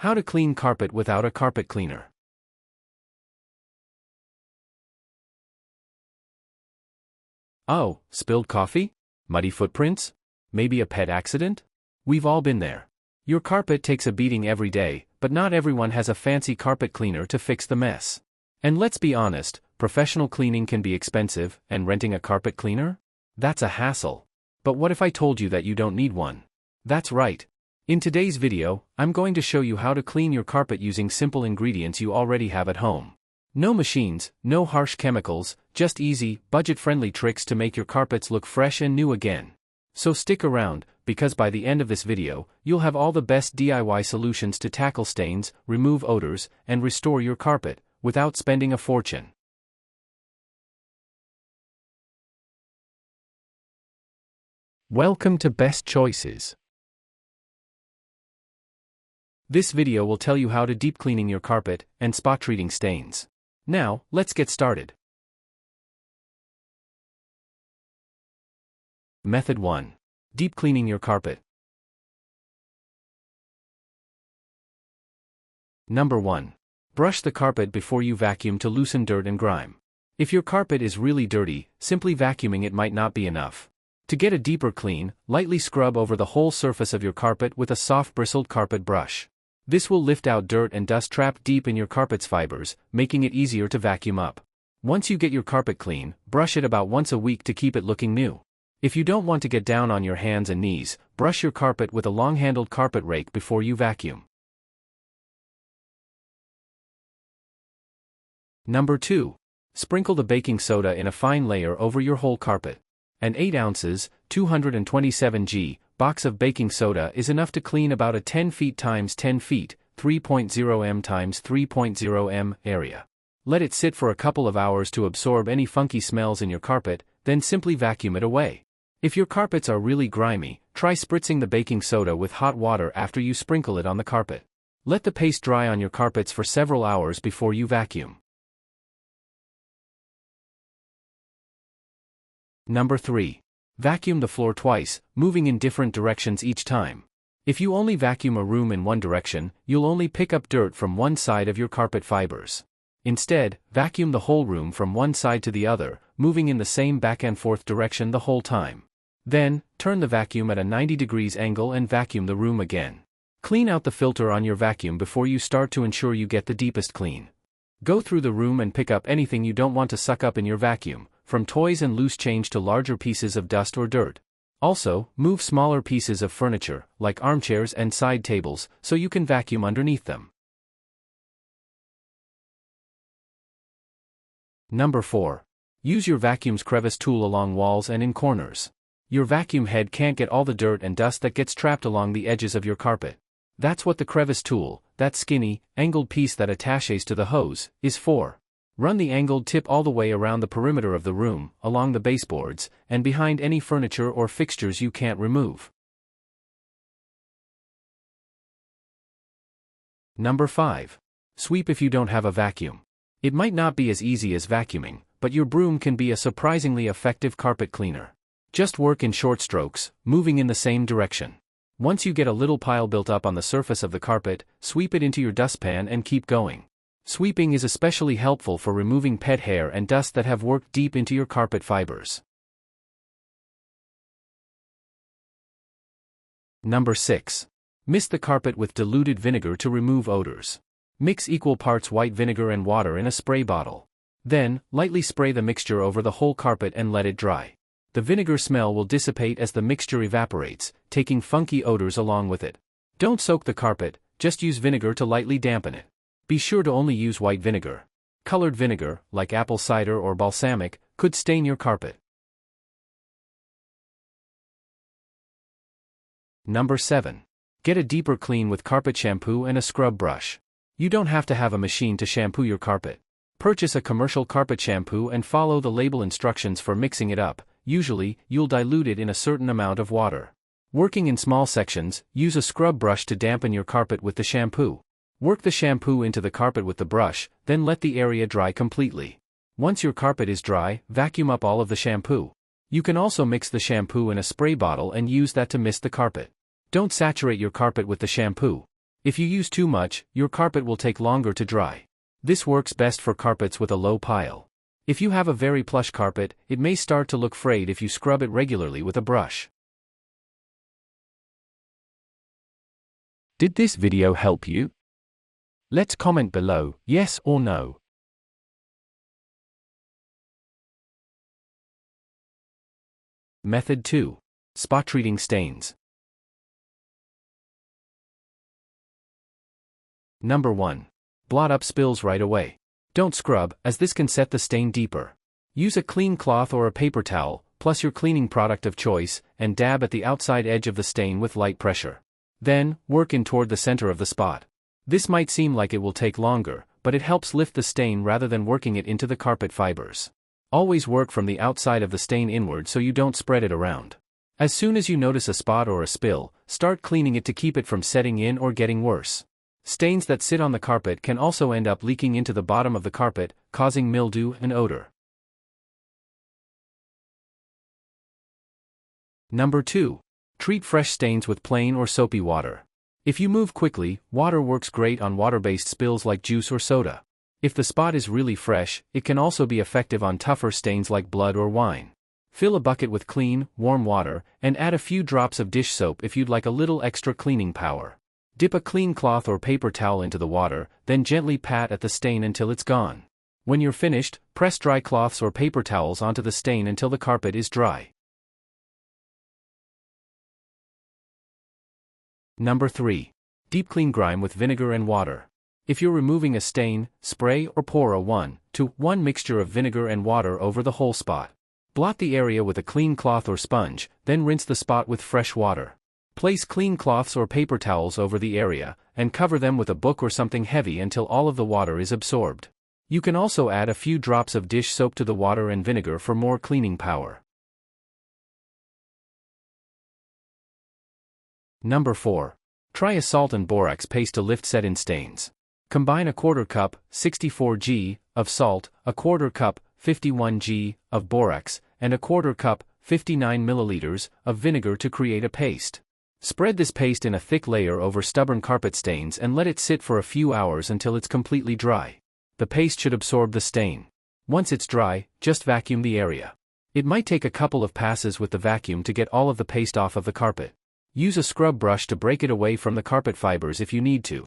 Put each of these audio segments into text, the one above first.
How to clean carpet without a carpet cleaner. Oh, spilled coffee? Muddy footprints? Maybe a pet accident? We've all been there. Your carpet takes a beating every day, but not everyone has a fancy carpet cleaner to fix the mess. And let's be honest, professional cleaning can be expensive, and renting a carpet cleaner? That's a hassle. But what if I told you that you don't need one? That's right. In today's video, I'm going to show you how to clean your carpet using simple ingredients you already have at home. No machines, no harsh chemicals, just easy, budget-friendly tricks to make your carpets look fresh and new again. So stick around, because by the end of this video, you'll have all the best DIY solutions to tackle stains, remove odors, and restore your carpet, without spending a fortune. Welcome to Best Choices. This video will tell you how to deep cleaning your carpet and spot treating stains. Now, let's get started. Method 1. Deep cleaning your carpet. Number 1. Brush the carpet before you vacuum to loosen dirt and grime. If your carpet is really dirty, simply vacuuming it might not be enough. To get a deeper clean, lightly scrub over the whole surface of your carpet with a soft bristled carpet brush. This will lift out dirt and dust trapped deep in your carpet's fibers, making it easier to vacuum up. Once you get your carpet clean, brush it about once a week to keep it looking new. If you don't want to get down on your hands and knees, brush your carpet with a long-handled carpet rake before you vacuum. Number 2. Sprinkle the baking soda in a fine layer over your whole carpet. An 8 ounces, 227 g, box of baking soda is enough to clean about a 10 feet x 10 feet, 3.0 m x 3.0 m area. Let it sit for a couple of hours to absorb any funky smells in your carpet, then simply vacuum it away. If your carpets are really grimy, try spritzing the baking soda with hot water after you sprinkle it on the carpet. Let the paste dry on your carpets for several hours before you vacuum. Number 3. Vacuum the floor twice, moving in different directions each time. If you only vacuum a room in one direction, you'll only pick up dirt from one side of your carpet fibers. Instead, vacuum the whole room from one side to the other, moving in the same back and forth direction the whole time. Then, turn the vacuum at a 90 degrees angle and vacuum the room again. Clean out the filter on your vacuum before you start to ensure you get the deepest clean. Go through the room and pick up anything you don't want to suck up in your vacuum, from toys and loose change to larger pieces of dust or dirt. Also, move smaller pieces of furniture, like armchairs and side tables, so you can vacuum underneath them. Number 4. Use your vacuum's crevice tool along walls and in corners. Your vacuum head can't get all the dirt and dust that gets trapped along the edges of your carpet. That's what the crevice tool, that skinny, angled piece that attaches to the hose, is for. Run the angled tip all the way around the perimeter of the room, along the baseboards, and behind any furniture or fixtures you can't remove. Number 5. Sweep if you don't have a vacuum. It might not be as easy as vacuuming, but your broom can be a surprisingly effective carpet cleaner. Just work in short strokes, moving in the same direction. Once you get a little pile built up on the surface of the carpet, sweep it into your dustpan and keep going. Sweeping is especially helpful for removing pet hair and dust that have worked deep into your carpet fibers. Number 6. Mist the carpet with diluted vinegar to remove odors. Mix equal parts white vinegar and water in a spray bottle. Then, lightly spray the mixture over the whole carpet and let it dry. The vinegar smell will dissipate as the mixture evaporates, taking funky odors along with it. Don't soak the carpet, just use vinegar to lightly dampen it. Be sure to only use white vinegar. Colored vinegar, like apple cider or balsamic, could stain your carpet. Number 7. Get a deeper clean with carpet shampoo and a scrub brush. You don't have to have a machine to shampoo your carpet. Purchase a commercial carpet shampoo and follow the label instructions for mixing it up. Usually, you'll dilute it in a certain amount of water. Working in small sections, use a scrub brush to dampen your carpet with the shampoo. Work the shampoo into the carpet with the brush, then let the area dry completely. Once your carpet is dry, vacuum up all of the shampoo. You can also mix the shampoo in a spray bottle and use that to mist the carpet. Don't saturate your carpet with the shampoo. If you use too much, your carpet will take longer to dry. This works best for carpets with a low pile. If you have a very plush carpet, it may start to look frayed if you scrub it regularly with a brush. Did this video help you? Let's comment below, yes or no. Method 2. Spot treating stains. Number 1. Blot up spills right away. Don't scrub, as this can set the stain deeper. Use a clean cloth or a paper towel, plus your cleaning product of choice, and dab at the outside edge of the stain with light pressure. Then, work in toward the center of the spot. This might seem like it will take longer, but it helps lift the stain rather than working it into the carpet fibers. Always work from the outside of the stain inward so you don't spread it around. As soon as you notice a spot or a spill, start cleaning it to keep it from setting in or getting worse. Stains that sit on the carpet can also end up leaking into the bottom of the carpet, causing mildew and odor. Number 2. Treat fresh stains with plain or soapy water. If you move quickly, water works great on water-based spills like juice or soda. If the spot is really fresh, it can also be effective on tougher stains like blood or wine. Fill a bucket with clean, warm water, and add a few drops of dish soap if you'd like a little extra cleaning power. Dip a clean cloth or paper towel into the water, then gently pat at the stain until it's gone. When you're finished, press dry cloths or paper towels onto the stain until the carpet is dry. Number 3. Deep clean grime with vinegar and water. If you're removing a stain, spray or pour a 1:1 mixture of vinegar and water over the whole spot. Blot the area with a clean cloth or sponge, then rinse the spot with fresh water. Place clean cloths or paper towels over the area, and cover them with a book or something heavy until all of the water is absorbed. You can also add a few drops of dish soap to the water and vinegar for more cleaning power. Number 4. Try a salt and borax paste to lift set-in stains. Combine a 1/4 cup, 64 g, of salt, a 1/4 cup, 51 g, of borax, and a 1/4 cup, 59 milliliters, of vinegar to create a paste. Spread this paste in a thick layer over stubborn carpet stains and let it sit for a few hours until it's completely dry. The paste should absorb the stain. Once it's dry, just vacuum the area. It might take a couple of passes with the vacuum to get all of the paste off of the carpet. Use a scrub brush to break it away from the carpet fibers if you need to.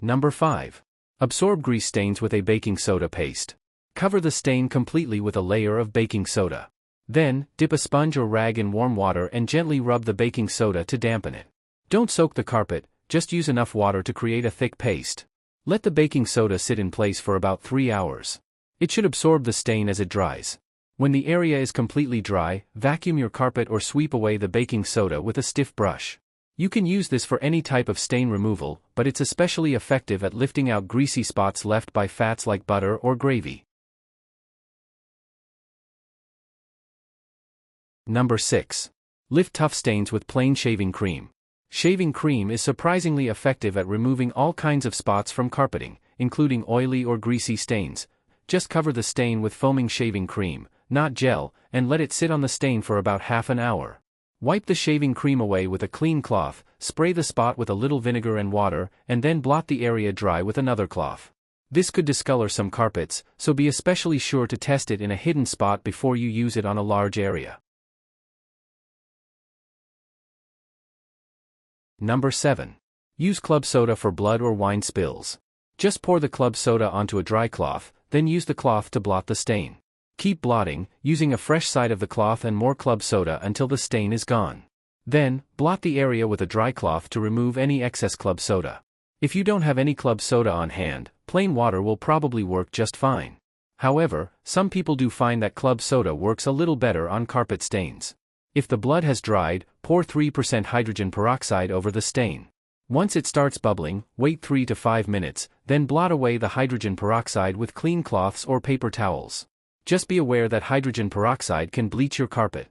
Number 5. Absorb grease stains with a baking soda paste. Cover the stain completely with a layer of baking soda. Then, dip a sponge or rag in warm water and gently rub the baking soda to dampen it. Don't soak the carpet, just use enough water to create a thick paste. Let the baking soda sit in place for about 3 hours. It should absorb the stain as it dries. When the area is completely dry, vacuum your carpet or sweep away the baking soda with a stiff brush. You can use this for any type of stain removal, but it's especially effective at lifting out greasy spots left by fats like butter or gravy. Number 6. Lift tough stains with plain shaving cream. Shaving cream is surprisingly effective at removing all kinds of spots from carpeting, including oily or greasy stains. Just cover the stain with foaming shaving cream, not gel, and let it sit on the stain for about half an hour. Wipe the shaving cream away with a clean cloth, spray the spot with a little vinegar and water, and then blot the area dry with another cloth. This could discolor some carpets, so be especially sure to test it in a hidden spot before you use it on a large area. Number 7. Use club soda for blood or wine spills. Just pour the club soda onto a dry cloth, then use the cloth to blot the stain. Keep blotting, using a fresh side of the cloth and more club soda until the stain is gone. Then, blot the area with a dry cloth to remove any excess club soda. If you don't have any club soda on hand, plain water will probably work just fine. However, some people do find that club soda works a little better on carpet stains. If the blood has dried, pour 3% hydrogen peroxide over the stain. Once it starts bubbling, wait 3 to 5 minutes, then blot away the hydrogen peroxide with clean cloths or paper towels. Just be aware that hydrogen peroxide can bleach your carpet.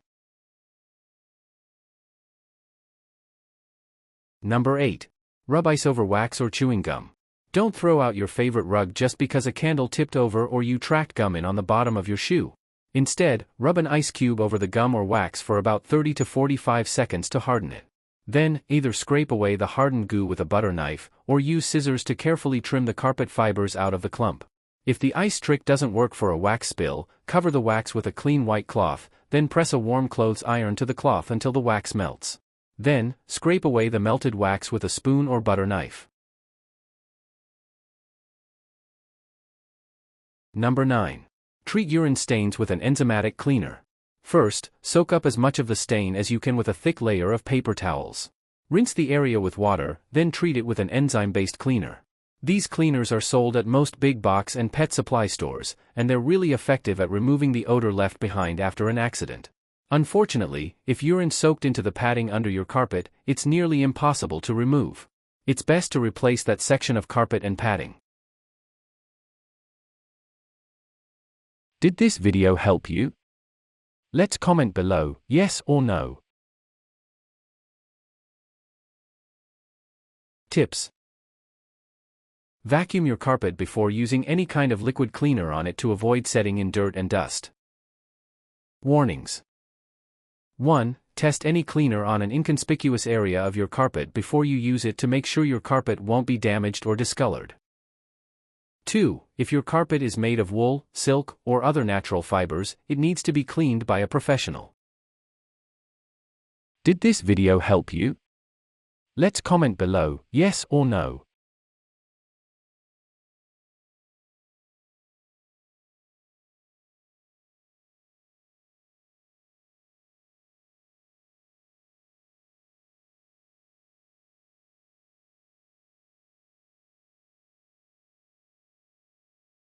Number 8. Rub ice over wax or chewing gum. Don't throw out your favorite rug just because a candle tipped over or you tracked gum in on the bottom of your shoe. Instead, rub an ice cube over the gum or wax for about 30 to 45 seconds to harden it. Then, either scrape away the hardened goo with a butter knife, or use scissors to carefully trim the carpet fibers out of the clump. If the ice trick doesn't work for a wax spill, cover the wax with a clean white cloth, then press a warm clothes iron to the cloth until the wax melts. Then, scrape away the melted wax with a spoon or butter knife. Number 9. Treat urine stains with an enzymatic cleaner. First, soak up as much of the stain as you can with a thick layer of paper towels. Rinse the area with water, then treat it with an enzyme-based cleaner. These cleaners are sold at most big box and pet supply stores, and they're really effective at removing the odor left behind after an accident. Unfortunately, if urine soaked into the padding under your carpet, it's nearly impossible to remove. It's best to replace that section of carpet and padding. Did this video help you? Let's comment below, yes or no. Tips. Vacuum your carpet before using any kind of liquid cleaner on it to avoid setting in dirt and dust. Warnings. 1. Test any cleaner on an inconspicuous area of your carpet before you use it to make sure your carpet won't be damaged or discolored. 2. If your carpet is made of wool, silk, or other natural fibers, it needs to be cleaned by a professional. Did this video help you? Let's comment below, yes or no.